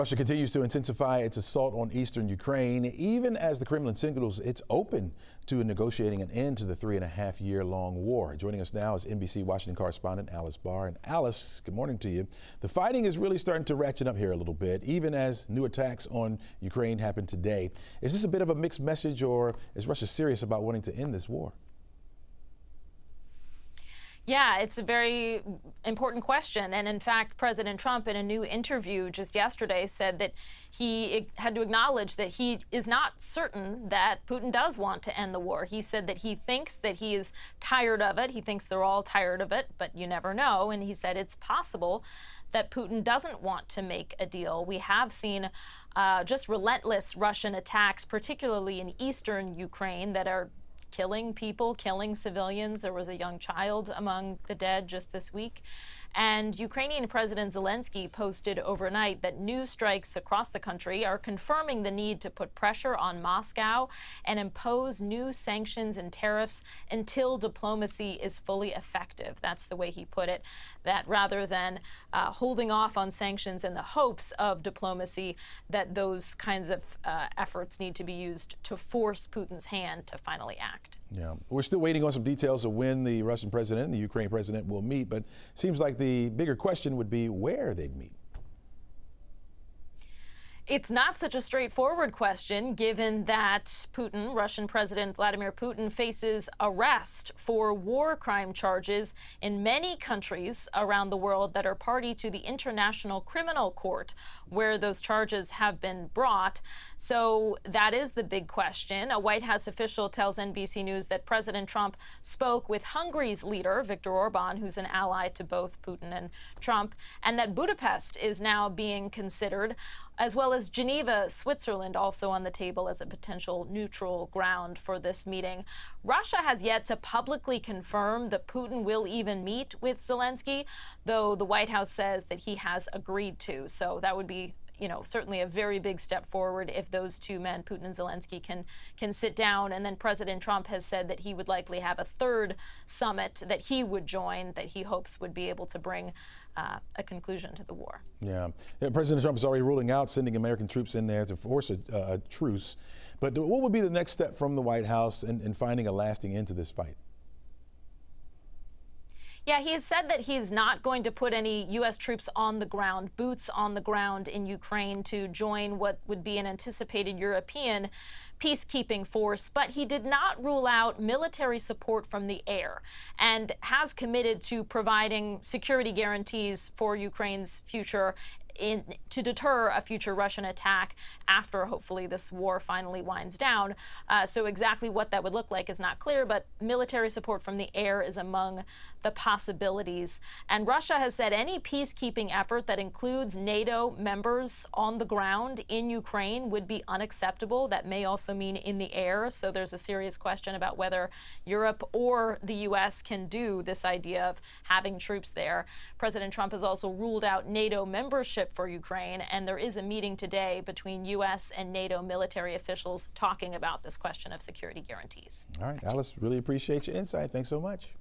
Russia continues to intensify its assault on eastern Ukraine, even as the Kremlin signals it's open to negotiating an end to the 3.5-year-long war. Joining us now is NBC Washington correspondent Alice Barr. And Alice, good morning to you. The fighting is really starting to ratchet up here a little bit, even as new attacks on Ukraine happen today. Is this a bit of a mixed message, or is Russia serious about wanting to end this war? Yeah, it's a very important question. And in fact, President Trump, in a new interview just yesterday, said that he had to acknowledge that he is not certain that Putin does want to end the war. He said that he thinks that he is tired of it. He thinks they're all tired of it, but you never know. And he said it's possible that Putin doesn't want to make a deal. We have seen just relentless Russian attacks, particularly in eastern Ukraine, that are killing people, killing civilians. There was a young child among the dead just this week. And Ukrainian President Zelensky posted overnight that new strikes across the country are confirming the need to put pressure on Moscow and impose new sanctions and tariffs until diplomacy is fully effective. That's the way he put it, that rather than holding off on sanctions in the hopes of diplomacy, that those kinds of efforts need to be used to force Putin's hand to finally act. Yeah, we're still waiting on some details of when the Russian president and the Ukraine president will meet, but seems like the bigger question would be where they'd meet. It's not such a straightforward question, given that Putin, Russian President Vladimir Putin, faces arrest for war crime charges in many countries around the world that are party to the International Criminal Court, where those charges have been brought. So that is the big question. A White House official tells NBC News that President Trump spoke with Hungary's leader, Viktor Orban, who's an ally to both Putin and Trump, and that Budapest is now being considered, as well as Geneva, Switzerland, also on the table as a potential neutral ground for this meeting. Russia has yet to publicly confirm that Putin will even meet with Zelensky, though the White House says that he has agreed to. So that would be, certainly a very big step forward if those two men, Putin and Zelensky, can sit down. And then President Trump has said that he would likely have a third summit that he would join, that he hopes would be able to bring a conclusion to the war. Yeah, President Trump is already ruling out sending American troops in there to force a truce. But what would be the next step from the White House in finding a lasting end to this fight? Yeah, he has said that he's not going to put any U.S. troops on the ground, boots on the ground in Ukraine to join what would be an anticipated European peacekeeping force, but he did not rule out military support from the air and has committed to providing security guarantees for Ukraine's future to deter a future Russian attack after hopefully this war finally winds down. So exactly what that would look like is not clear, but military support from the air is among the possibilities. And Russia has said any peacekeeping effort that includes NATO members on the ground in Ukraine would be unacceptable. That may also mean in the air. So there's a serious question about whether Europe or the U.S. can do this idea of having troops there. President Trump has also ruled out NATO membership for Ukraine, and there is a meeting today between U.S. and NATO military officials talking about this question of security guarantees. All right, Alice, really appreciate your insight. Thanks so much.